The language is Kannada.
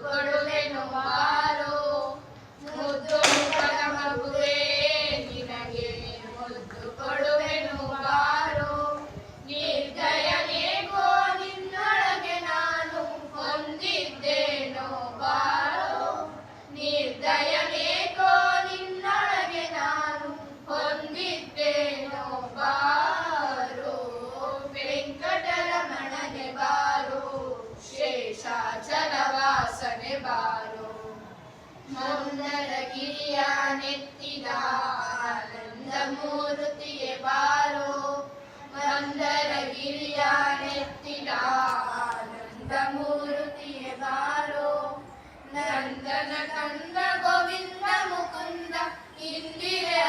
ಕೊಡುವೆನು ಬಾರೋ ಮುದ್ದು ಮುಖದ ಮಗುವೇ ನಿನಗೆ ಮುದ್ದು ಕೊಡುವೆನು ಬಾರೋ ನಿರ್ದಯನೇಗೋ ನಿನ್ನೊಳಗೆ ನಾನು ಹೊಂದಿದ್ದೇನೋ ಬಾರೋ ನಿರ್ದಯನೇಗೋ ನಿನ್ನೊಳಗೆ ನಾನು ಹೊಂದಿದ್ದೇನೋ ಬಾರೋ ವೆಂಕಟರಮಣನೆ ಬಾರೋ ಶೇಷಾಚಲವಾಸನೆ ಬಾರೋ ಮಂದರಗಿರಿಯ ನೆತ್ತಿದ ಆನಂದ ಮೂರ್ತಿಯೇ ಬಾರೋ ಮಂದರಗಿರಿಯ ನೆತ್ತಿದ ಆನಂದ ಮೂರ್ತಿಯೇ ಬಾರೋ ನಂದನ ಕಂದ ಗೋವಿಂದ ಮುಕುಂದ ಇಂದಿರೆ